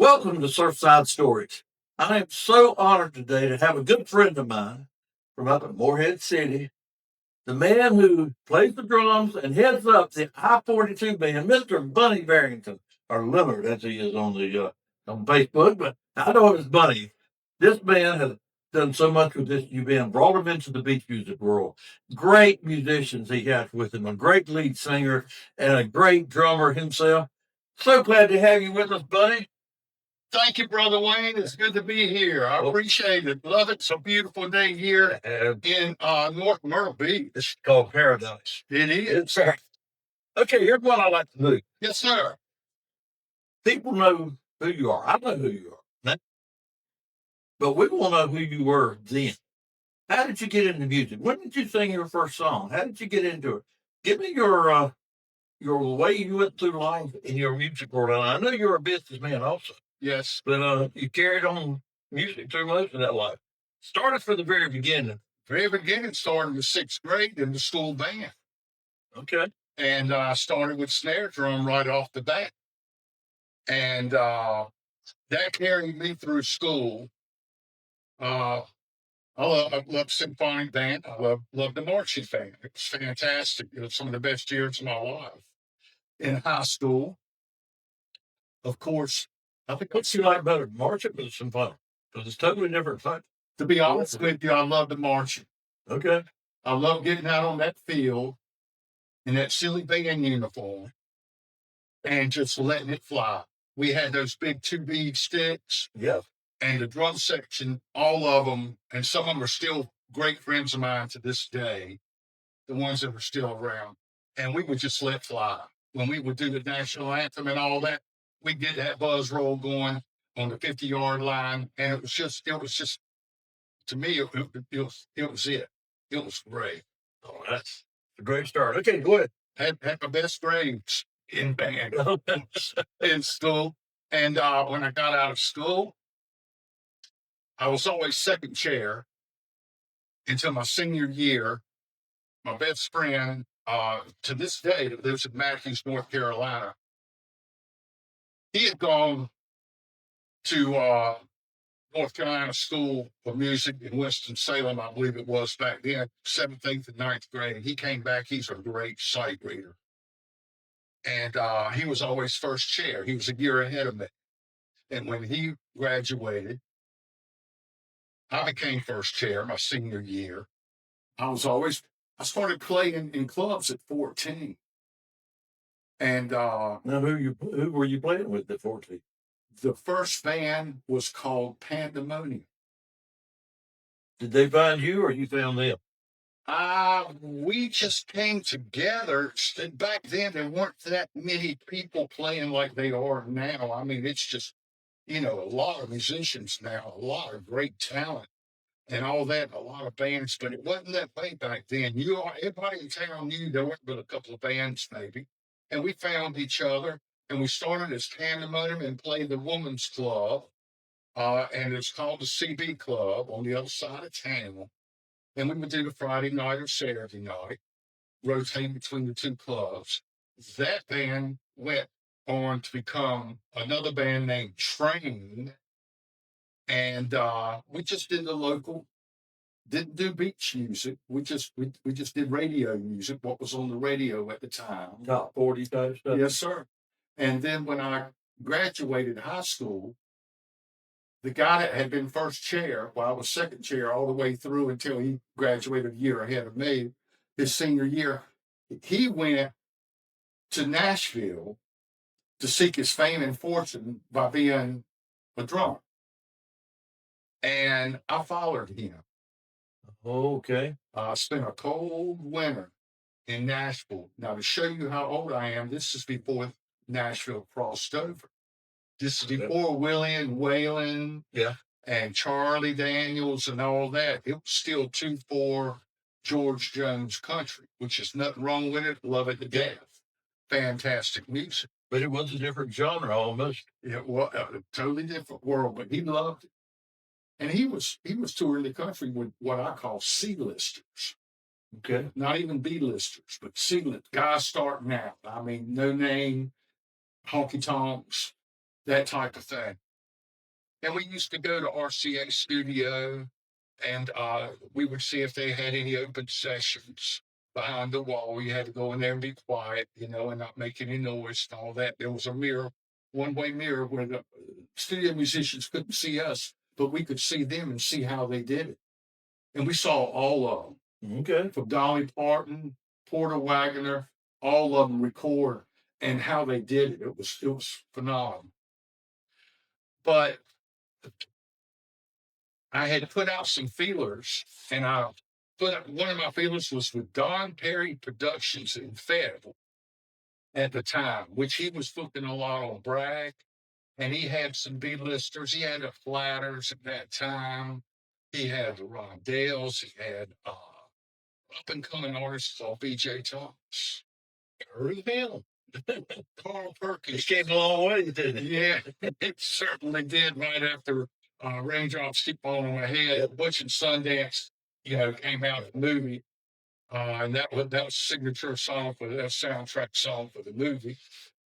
Welcome to Surfside Stories. I am so honored today to have a good friend of mine from up in Morehead City, the man who plays the drums and heads up the I-42 band, Mr. Bunny Barrington, or Leonard as he is on Facebook, but I know him as Bunny. This man has done so much with this new band, brought him into the beach music world. Great musicians he has with him, a great lead singer and a great drummer himself. So glad to have you with us, Bunny. Thank you, Brother Wayne. It's good to be here. I appreciate it. Love it. It's a beautiful day here in North Myrtle Beach. It's called paradise. It is. Sir. Okay, here's what I like to do. Yes, sir. People know who you are. I know who you are. But we want to know who you were then. How did you get into music? When did you sing your first song? How did you get into it? Give me your way you went through life in your music world. And I know you're a businessman also. Yes. But you carried on music through most of that life. Started from the very beginning. Very beginning, started in the 6th grade in the school band. Okay. And I started with snare drum right off the bat. And that carried me through school. I love symphonic band. I love the marching band. It was fantastic. It was some of the best years of my life. In high school, of course, I think what you like better, marching or symphonic? Because it's totally different thing. To be honest with you, I love the marching. Okay. I love getting out on that field in that silly band uniform and just letting it fly. We had those big 2B sticks. Yeah. And the drum section, all of them, and some of them are still great friends of mine to this day, the ones that are still around. And we would just let fly. When we would do the national anthem and all that, we'd get that buzz roll going on the 50-yard line. And it was just, to me, it was it. It was great. Oh, that's a great start. Okay, go ahead. Had my best grades in band in school. And when I got out of school, I was always second chair until my senior year. My best friend, to this day, that lives in Matthews, North Carolina, he had gone to North Carolina School of Music in Winston-Salem, I believe it was back then, 7th, 8th, and 9th grade. He came back. He's a great sight reader. And he was always first chair. He was a year ahead of me. And when he graduated, I became first chair my senior year. I started playing in clubs at 14. And now, who were you playing with at 14? The first band was called Pandemonium. Did they find you or you found them? We just came together. Back then, there weren't that many people playing like they are now. I mean, it's just, a lot of musicians now, a lot of great talent and all that, a lot of bands, but it wasn't that way back then. Everybody in town knew there weren't but a couple of bands maybe. And we found each other and we started as Pandemonium and played the Women's Club. And it's called the CB Club on the other side of town. And we would do the Friday night or Saturday night, rotating between the two clubs. That band went on to become another band named Train. And we just did the local, didn't do beach music. We just did radio music, what was on the radio at the time. Top 40 type stuff? Yes, sir. And then when I graduated high school, the guy that had been first chair, I was second chair all the way through until he graduated a year ahead of me, his senior year, he went to Nashville to seek his fame and fortune by being a drummer. And I followed him. Okay. I spent a cold winter in Nashville. Now, to show you how old I am, this is before Nashville crossed over. This is before Willie and Waylon and Charlie Daniels and all that. It was still 2/4 George Jones country, which is nothing wrong with it. Love it to death. Fantastic music. But it was a different genre almost. It was a totally different world, but he loved it. And he was touring the country with what I call C-listers. Okay. Not even B-listers, but C-listers. Guys starting out. I mean, no name, honky tonks, that type of thing. And we used to go to RCA studio, and we would see if they had any open sessions behind the wall. You had to go in there and be quiet, and not make any noise and all that. There was a mirror, one-way mirror, where the studio musicians couldn't see us, but we could see them and see how they did it. And we saw all of them. Okay. From Dolly Parton, Porter Wagoner, all of them record and how they did it. It was phenomenal. But I had put out some feelers, and one of my feelers was with Don Perry Productions in Fayetteville at the time, which he was booking a lot on Bragg, and he had some B-listers. He had the Flatters at that time. He had the Rondales. He had up-and-coming artists called B.J. Thomas. Heard of him? Carl Perkins. He came a long way, didn't he? Yeah, it certainly did. Right after Raindrops Keep Falling on My Head, Butch and Sundance, came out the movie, and that was signature song for the soundtrack song for the movie.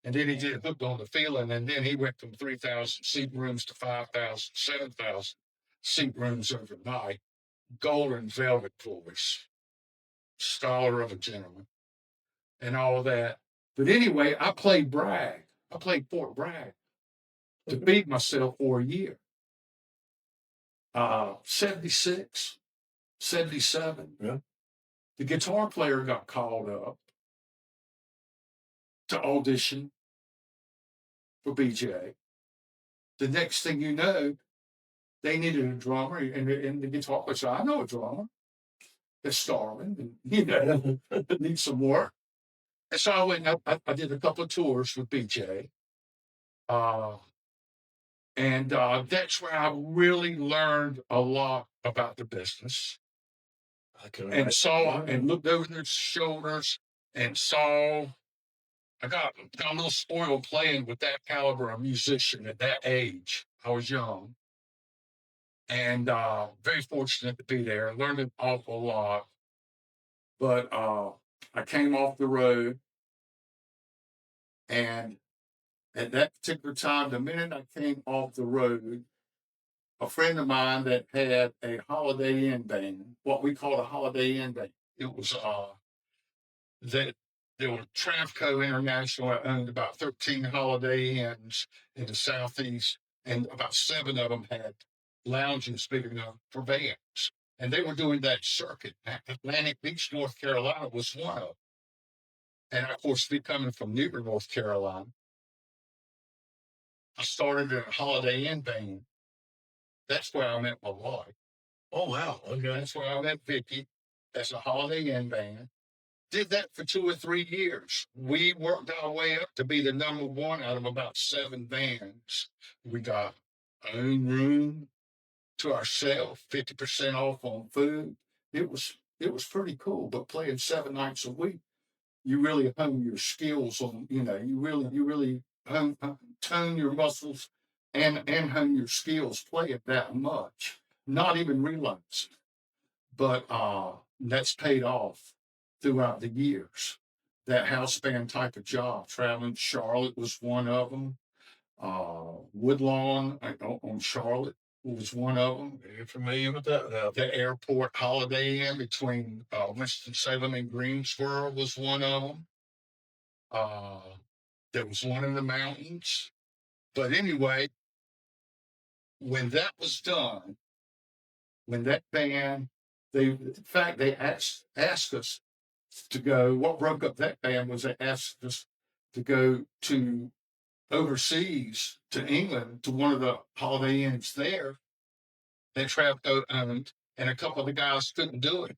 And then he did Hooked on the Feeling, and then he went from 3,000 seat rooms to 5,000, 7,000 seat rooms overnight. Golden Velvet Voice, Scholar of a Gentleman, and all that. But anyway, I played Bragg. I played Fort Bragg to feed myself for a year. 76, 77. Yeah. The guitar player got called up to audition for BJ. The next thing you know, they needed a drummer, and the guitar player said, I know a drummer that's starving and, needs some work. And so I went up, I did a couple of tours with BJ. And that's where I really learned a lot about the business. And saw and looked over their shoulders and saw. I got a little spoiled playing with that caliber of musician at that age. I was young, and very fortunate to be there. Learned an awful lot. But I came off the road, and at that particular time, the minute I came off the road, a friend of mine that had a Holiday Inn band, what we call a Holiday Inn band. It was that there were Travco International that owned about 13 Holiday Inns in the Southeast, and about 7 of them had lounges big enough for bands. And they were doing that circuit. Atlantic Beach, North Carolina was one of them. And of course, me coming from Newbern, North Carolina, I started a Holiday Inn band. That's where I met my wife. Oh, wow. Okay. That's where I met Vicky. That's a Holiday Inn band. Did that for 2 or 3 years. We worked our way up to be the number one out of about 7 bands. We got our own room to ourselves, 50% off on food. It was pretty cool. But playing 7 nights a week, you really hone your skills on. You really tone your muscles and hone your skills. Play it that much, not even realize. But that's paid off throughout the years. That house band type of job, traveling Charlotte was one of them. Woodlawn on Charlotte was one of them. You're familiar with that now? The airport Holiday Inn between Winston-Salem and Greensboro was one of them. There was one in the mountains. But anyway, when that was done, when that band, they asked us to go. What broke up that band was they asked us to go to overseas to England to one of the Holiday Inns there that Travco owned, and a couple of the guys couldn't do it.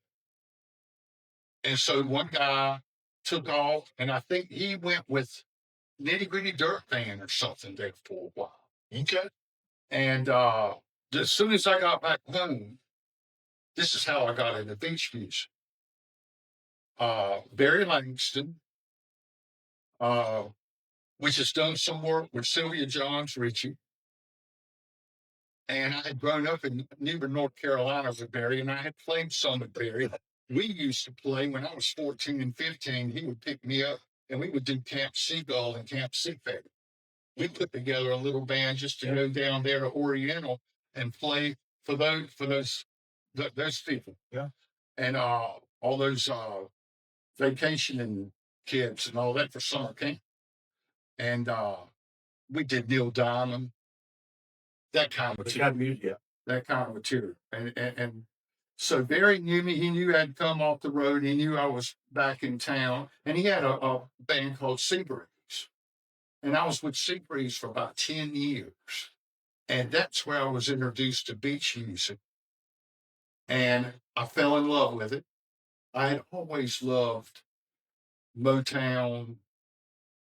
And so one guy took off, and I think he went with Nitty Gritty Dirt Band or something there for a while. Okay. And as soon as I got back home, this is how I got into beach music. Barry Langston, which has done some work with Sylvia Johns Ritchie. And I had grown up in Newbern, North Carolina with Barry, and I had played some with Barry. We used to play when I was 14 and 15. He would pick me up, and we would do Camp Seagull and Camp Seafair. we put together a little band just to go down there to Oriental and play for those people. Yeah. And all those vacationing kids and all that for summer camp. And we did Neil Diamond, that kind of The material. kind of music, yeah. That kind of material. And so Barry knew me. He knew I'd come off the road. He knew I was back in town. And he had a band called Seabreeze. And I was with Seabreeze for about 10 years. And that's where I was introduced to beach music. And I fell in love with it. I had always loved Motown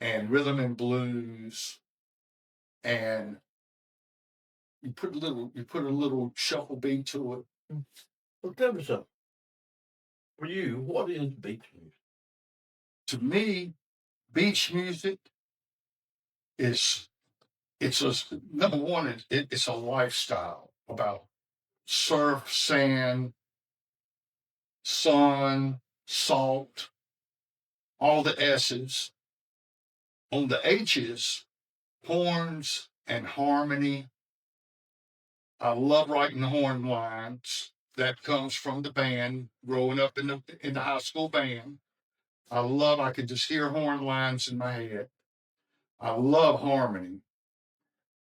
and rhythm and blues. And you put a little shuffle beat to it. Well, tell me something. For you, what is beach music? To me, beach music is it's a number one. It's a lifestyle about surf, sand, sun, salt, all the S's. On the H's, horns and harmony. I love writing horn lines. That comes from the band. Growing up in the high school band, I could just hear horn lines in my head. I love harmony,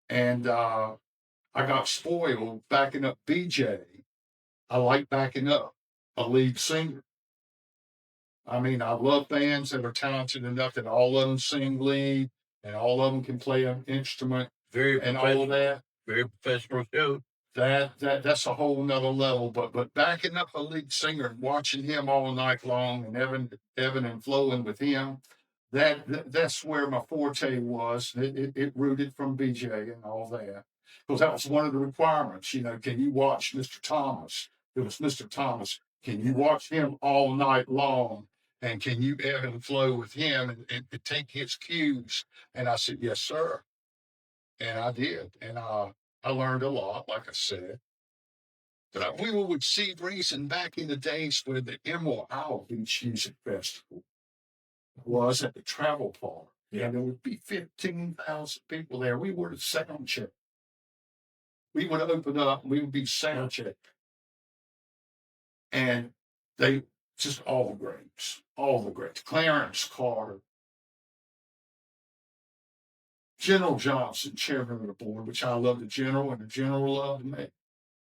and I got spoiled backing up BJ. I like backing up a lead singer. I mean, I love bands that are talented enough that all of them sing lead and all of them can play an instrument Very and all professional. of that. Very professional show. That's a whole nother level. But backing up a lead singer and watching him all night long and Evan and flowing with him, that's where my forte was. It rooted from BJ and all that. Because that was one of the requirements. You know, can you watch Mr. Thomas? It was Mr. Thomas. Can you watch him all night long? And can you ebb and flow with him and take his cues? And I said, yes, sir. And I did. And I learned a lot, like I said. But we were with Seabreeze, and back in the days where the Emerald Isle Beach Music Festival was at the travel park. Yeah. And there would be 15,000 people there. We were the sound check. We would open up, we would be sound check. And they just all the greats. Clarence Carter, General Johnson, chairman of the board, which I love the general, and the general loved me.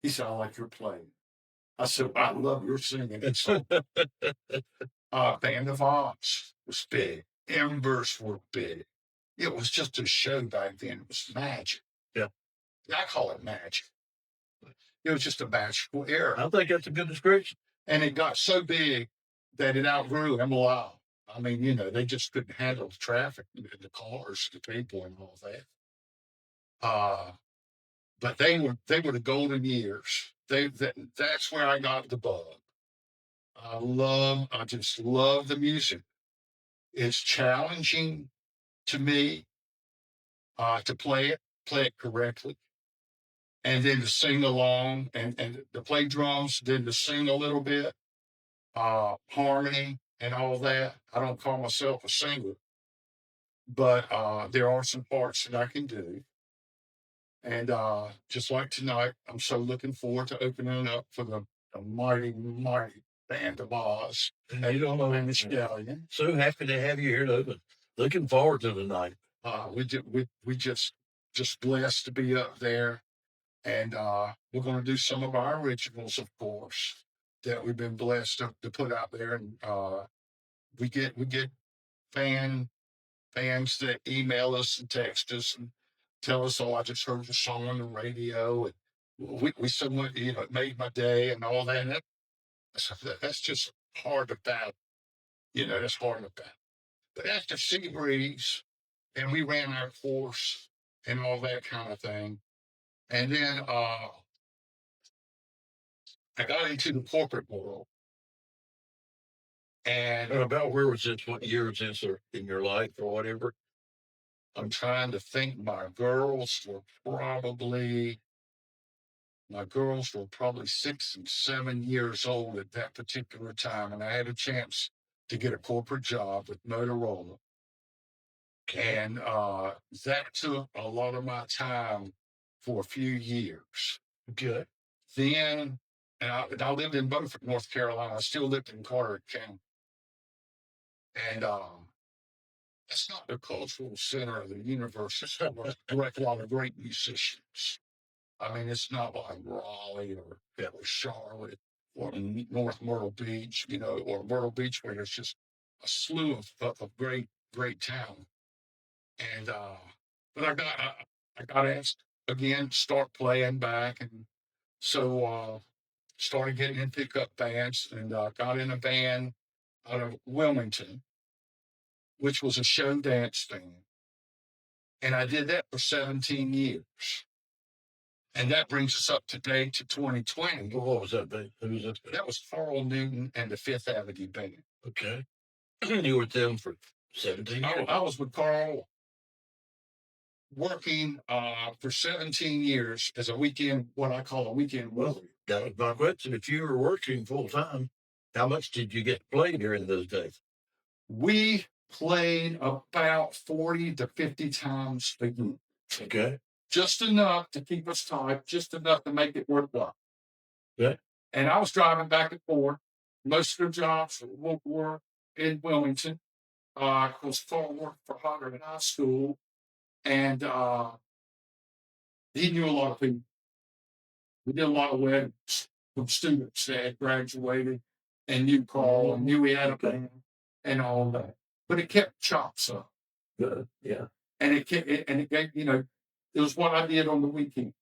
He said, I like your playing. I said, I love your singing. Band of Oz was big. Embers were big. It was just a show back then. It was magic. Yeah. I call it magic. It was just a magical era. I think that's a good description. And it got so big that it outgrew MLI. I mean, you know, they just couldn't handle the traffic, the cars, the people, and all that. But they were the golden years. That's where I got the bug. I just love the music. It's challenging to me to play it correctly, and then to sing along and to play drums, then to sing a little bit, harmony and all that. I don't call myself a singer, but there are some parts that I can do. And just like tonight, I'm so looking forward to opening up for the mighty, mighty Band of Oz. And you don't know And yeah, so happy to have you here to open. Looking forward to the night. we just blessed to be up there, and we're going to do some of our originals, of course, that we've been blessed to put out there, and we get fans that email us and text us and tell us, "Oh, I just heard your song on the radio," and we somewhat, you know, it made my day and all that. And that's just hard to battle. You know, that's hard to battle. But after Seabreeze, and we ran our course and all that kind of thing. And then I got into the corporate world. And about where was this? What year was this in your life or whatever? I'm trying to think. My girls were probably 6 and 7 years old at that particular time. And I had a chance to get a corporate job with Motorola. And that took a lot of my time for a few years. Okay. Then, and I lived in Beaufort, North Carolina. I still lived in Carter County. And it's not the cultural center of the universe. It's not a direct lot of great musicians. I mean, it's not like Raleigh or Charlotte or North Myrtle Beach, or Myrtle Beach, where there's just a slew of great talent. And but I got asked again to start playing back, and so started getting in pickup bands, and got in a band out of Wilmington, which was a show dance band, and I did that for 17 years. And that brings us up today to 2020. Well, what was that band? Who was that? That was Carl Newton and the Fifth Avenue Band. Okay. You were with them for 17 years. I was with Carl working for 17 years as what I call a weekend Well, that was my question. If you were working full time, how much did you get to play during those days? We played about 40 to 50 times a year. Okay. Just enough to keep us tight, just enough to make it worthwhile. Yeah. And I was driving back and forth. Most of the jobs were in Wilmington. I was working for Hunter in high school, and he knew a lot of people. We did a lot of weddings from students that had graduated and knew Carl and knew we had a band and all that. But it kept chops up. Good. Yeah. And it gave, it was what I did on the weekends.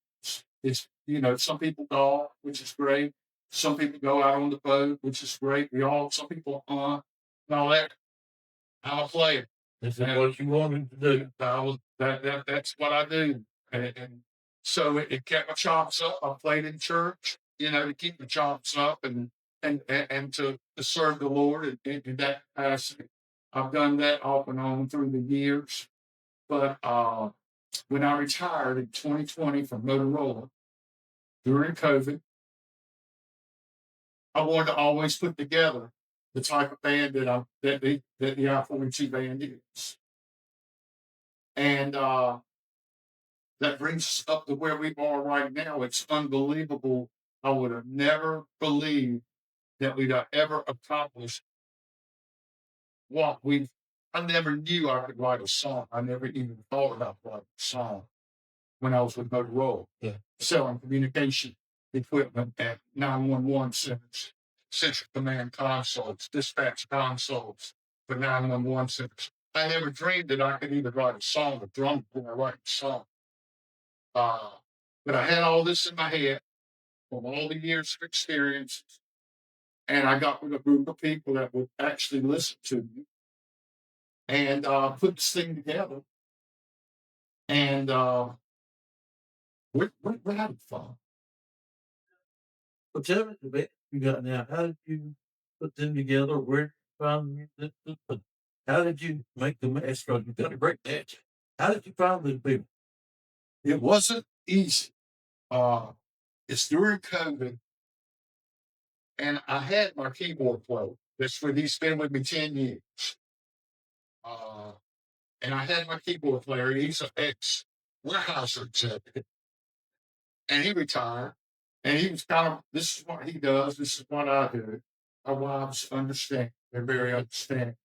It's, some people golf, which is great. Some people go out on the boat, which is great. Some people hunt and all that. I'm a player. This is what you wanted to do. That's what I do. And so it kept my chops up. I played in church, to keep my chops up and to serve the Lord in that capacity. I've done that off and on through the years. But when I retired in 2020 from Motorola during COVID, I wanted to always put together the type of band that the I-42 band is. And that brings us up to where we are right now. It's unbelievable. I would have never believed that we'd have ever accomplished what I never knew I could write a song. I never even thought about writing a song when I was with Motorola, selling communication equipment at 911 centers, central command consoles, dispatch consoles for 911 centers. I never dreamed that I could even write a song, a drum when I write a song. But I had all this in my head from all the years of experience, and I got with a group of people that would actually listen to me and put this thing together. And we're having fun. Well, tell me the band you got now. How did you put them together? Where did you find them? How did you make the mess? Because you've got a great dance. How did you find these people? It wasn't easy. It's during COVID, and I had my keyboard player. He's been with me 10 years. And I had my keyboard player. He's an ex-Weyerhaeuser executive. And he retired. And he was this is what he does. This is what I do. Our wives understand. They're very understanding.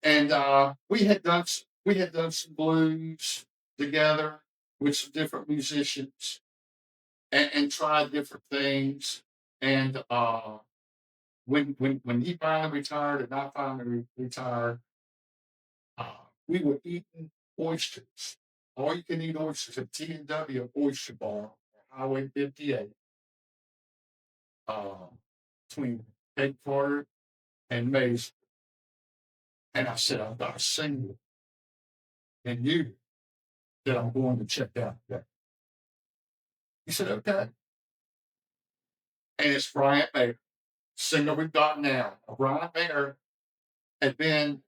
And we had done some blues together with some different musicians and tried different things. And when he finally retired and I finally retired, we were eating oysters. All you can eat oysters at T&W Oyster Bar, Highway 58, between Cape Carter and Mays. And I said, I've got a single in you that I'm going to check out today. He said, okay. And it's Brian Mayer, singer we've got now. Brian Mayer had been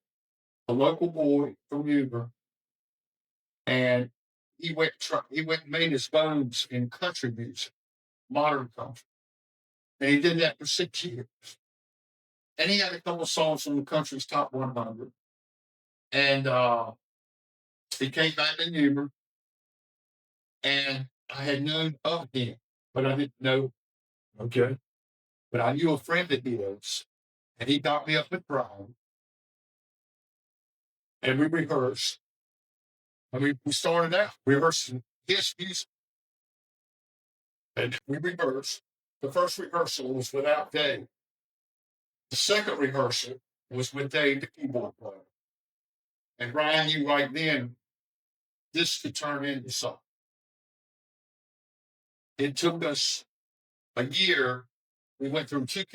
a local boy from Uber, and he went and made his bones in country music, modern country. And he did that for 6 years. And he had a couple songs from the country's top 100. And he came back in Uber, and I had known of him, but I didn't know. Okay. But I knew a friend of his, and he got me up with Brian, and we rehearsed. I mean, we started out rehearsing his music, and we rehearsed. The first rehearsal was without Dave. The second rehearsal was with Dave, the keyboard player. And Ryan knew right then this could turn into something. It took us a year. We went through two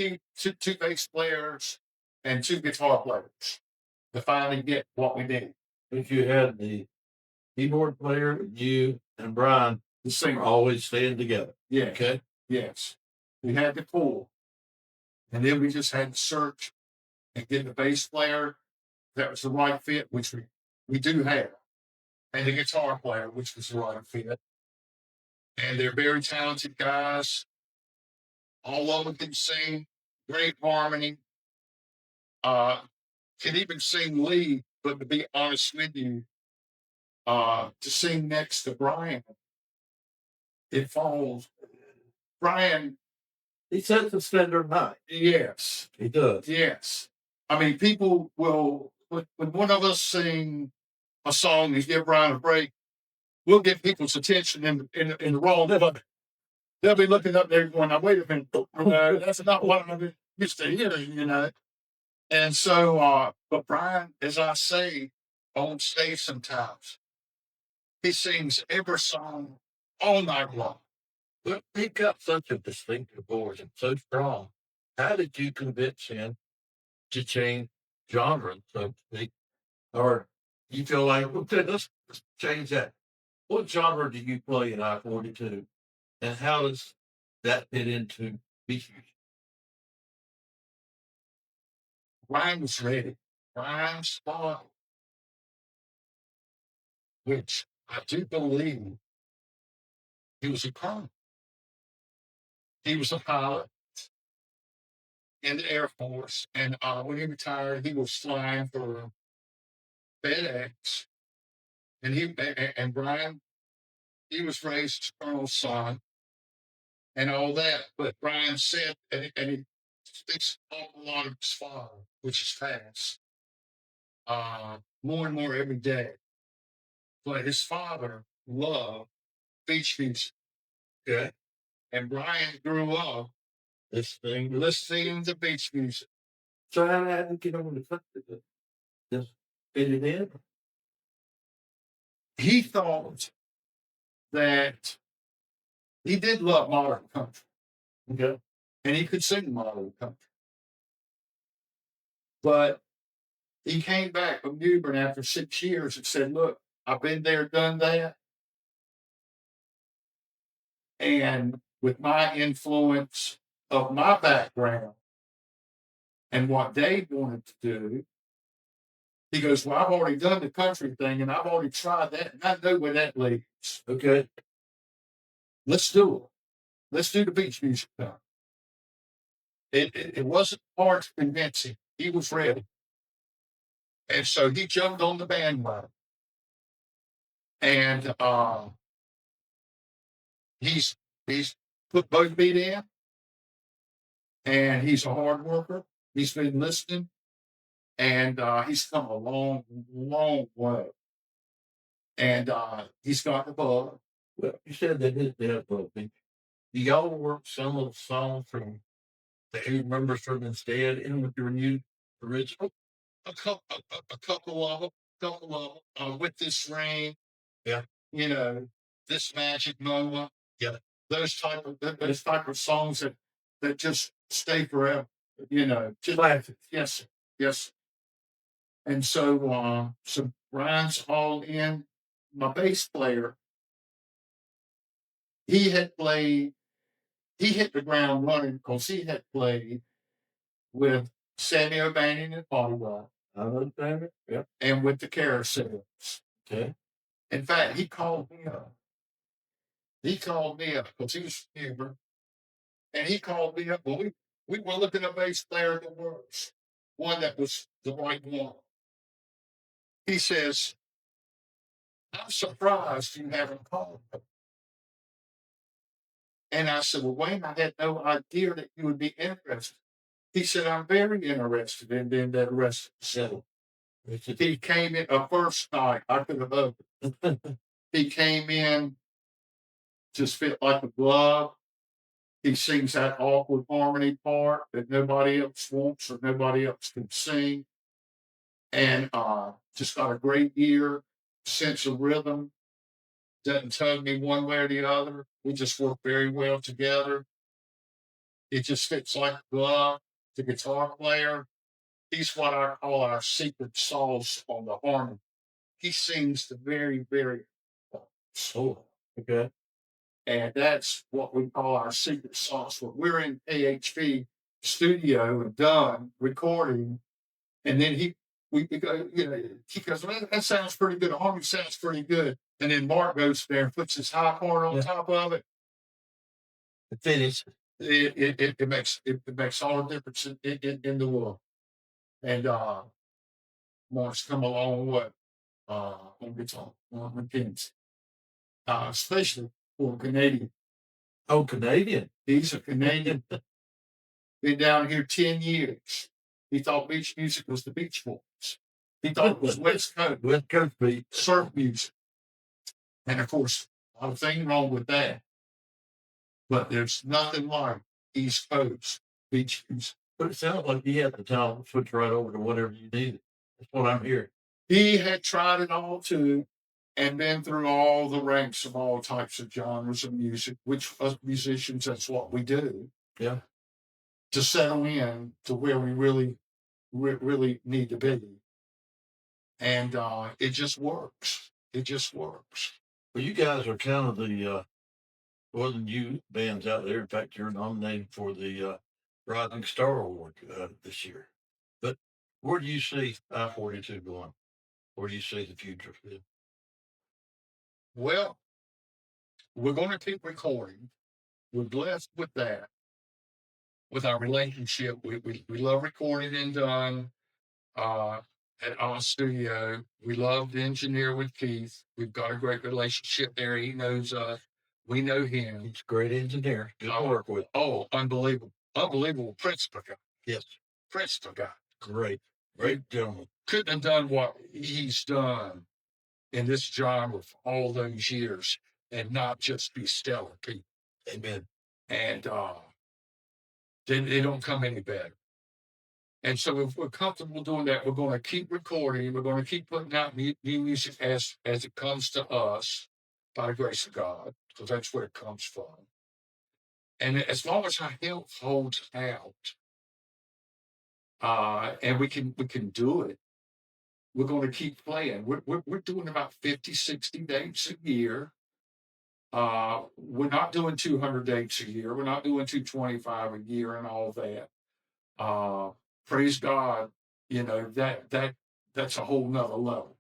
bass players and two guitar players to finally get what we needed. If you had the keyboard player, you and Brian, The singer. always staying together. Yeah. Okay. Yes. We had the pool. And then we just had to search and get the bass player that was the right fit, which we do have, and the guitar player, which was the right fit. And they're very talented guys. All of them can sing, great harmony. Can even sing lead, but to be honest with you, to sing next to Brian, it falls. Brian, He sets the standard high. yes, He does. yes. I mean, people will, when one of us sing a song and give Brian a break, we'll get people's attention in the wrong. They'll be looking up there going, "Now wait a minute, that's not what I'm used to hearing," you know. And so, but Brian, as I say on stage sometimes, he sings every song all night long. But he got such a distinctive voice and so strong. How did you convince him to change genre, so to speak? Or you feel like, okay, let's change that. What genre do you play in I-42? And how does that fit into beach music? Brian was ready. Brian spot, which I do believe he was a pilot. He was a pilot in the Air Force, and when he retired, he was flying for FedEx. And Brian, he was raised Colonel's son and all that. But Brian said, and he speaks an awful lot of his father, which is fast, more and more every day. But his father loved beach music. Okay. And Brian grew up listening to beach music. So how did you get on the country? Just fit it in? He thought that he did love modern country. Okay. And he could sing modern country. But he came back from New Bern after 6 years and said, "Look, I've been there, done that. And with my influence of my background and what Dave wanted to do," he goes, "Well, I've already done the country thing and I've already tried that and I know where that leads. Okay. Let's do it. Let's do the beach music thing." It wasn't hard to convince him. He was ready. And so he jumped on the bandwagon. And he's put both feet in, and he's a hard worker. He's been listening, and he's come a long, long way. And he's got the bug. Well, you said that his dad loved me. Do y'all work some of the songs from that he remembers from instead in with your new original? A couple of them, with this rain. Yeah. You know, this magic moment. Yeah. Those type of songs that just stay forever. You know, just Classics. yes, yes. And so Ryan's all in. My bass player, he hit the ground running because he had played with Sammy O'Banion and Hollywood. I understand it. Yeah. And with the Carousels. Okay. In fact, he called me up. He called me up because he was a human. And he called me up. Well, we were looking at a bass player that was one that was the right one. He says, I'm surprised you haven't called me. And I said, well, Wayne, I had no idea that you would be interested. He said, I'm very interested in that rest facility. He came in a first night. I could have opened. He came in, just fit like a glove. He sings that awkward harmony part that nobody else wants or nobody else can sing. And just got a great ear, sense of rhythm. Doesn't tug me one way or the other. We just work very well together. It just fits like a glove. The guitar player, he's what I call our secret sauce on the harmony. He sings the very, very slow. Okay. And that's what we call our secret sauce. When we're in AHP studio and done recording, and then we go, he goes, well, that sounds pretty good. The harmony sounds pretty good. And then Mark goes there and puts his high part on top of it. The finish. It makes all the difference in the world. And Mark's come a long way on guitar, on McKinsey, especially for a Canadian. Oh, Canadian. He's a Canadian. Been down here 10 years. He thought beach music was the Beach Boys. He thought it was West Coast beat. Surf music. And of course, not a thing wrong with that. But there's nothing like East Coast beach music. But it sounds like he had the talent to switch right over to whatever you needed. That's what I'm hearing. He had tried it all too, and been through all the ranks of all types of genres of music, which as musicians, that's what we do. Yeah. To settle in to where we really need to be. And it just works. It just works. Well, you guys are kind of the more than you bands out there. In fact, you're nominated for the Rising Star Award this year. But where do you see I-42 going? Where do you see the future for them? Well, we're going to keep recording. We're blessed with that. With our relationship, we love recording and done at our studio. We love to engineer with Keith. We've got a great relationship there. He knows us. We know him. He's a great engineer. Good to work with. Oh, unbelievable. Unbelievable principal guy. Yes. Principal guy. Great. Great gentleman. Couldn't have done what he's done in this genre for all those years and not just be stellar people. Amen. And they don't come any better. And so if we're comfortable doing that, we're going to keep recording. We're going to keep putting out new music as it comes to us by the grace of God, because that's where it comes from. And as long as our health holds out, and we can do it, we're going to keep playing. We're doing about 50, 60 dates a year. We're not doing 200 dates a year. We're not doing 225 a year and all that. Praise God, that's a whole nother level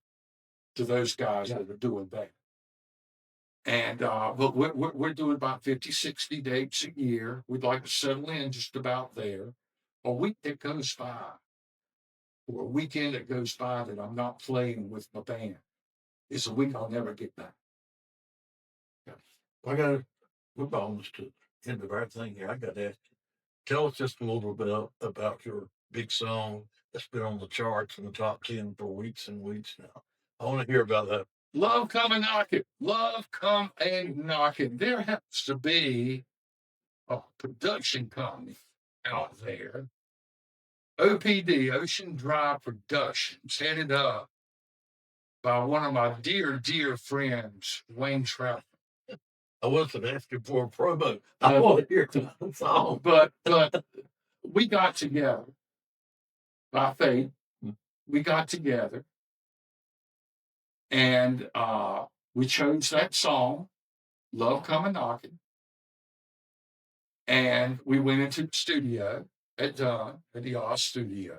to those guys that are doing that. And but we're doing about 50, 60 dates a year. We'd like to settle in just about there. A week that goes by, or a weekend that goes by that I'm not playing with my band is a week I'll never get back. We're almost to the end of our thing here. I got to ask you, tell us just a little bit about your big song that's been on the charts in the top 10 for weeks and weeks now. I want to hear about that. Love Come and Knock It. Love Come and Knock It. There happens to be a production company out there, OPD, Ocean Drive Productions, headed up by one of my dear, dear friends, Wayne Troutman. I wasn't asking for a promo. I want to hear the song. But we got together by faith. We got together and we chose that song, Love Come and Knockin'. And we went into the studio at the Oz studio.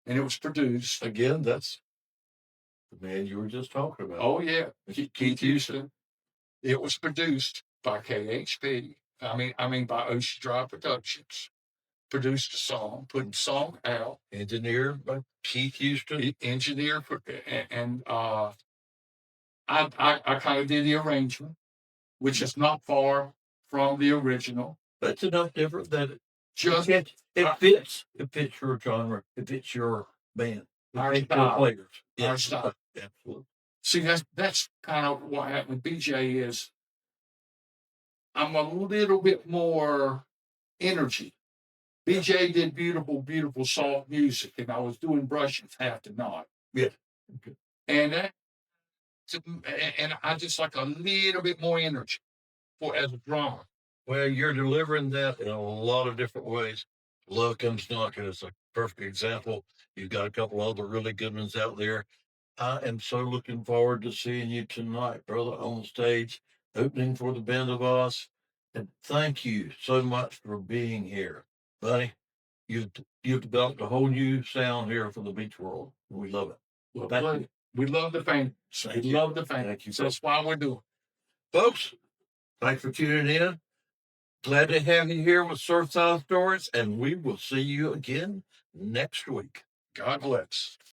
And it was produced. Again, that's the man you were just talking about. Oh, yeah. Keith Houston. It was produced by KHP. I mean by Ocean Drive Productions. produced a song, put the song out. Engineered by Keith Houston. Engineer for, and I kind of did the arrangement, which is not far from the original. That's enough different that it Just fits. It fits. It fits your genre. It fits your band. It Our fits your style. players. Our Yes, style. absolutely. See, that's kind of what happened with BJ is I'm a little bit more energy. BJ did beautiful, beautiful soft music, and I was doing brushes half the night. Yeah. And that, and I just like a little bit more energy for as a drummer. Well, you're delivering that in a lot of different ways. Love Comes Knocking is a perfect example. You've got a couple other really good ones out there. I am so looking forward to seeing you tonight, brother, on stage, opening for the Band of Oz. And thank you so much for being here, buddy. You've developed a whole new sound here for the beach world. We love it. Well, Thank you. we love the fans. Thank We you. love the fans. Thank you, So that's why we're doing. folks. Thanks for tuning in. Glad to have you here with Surfside Stories, and we will see you again next week. God bless.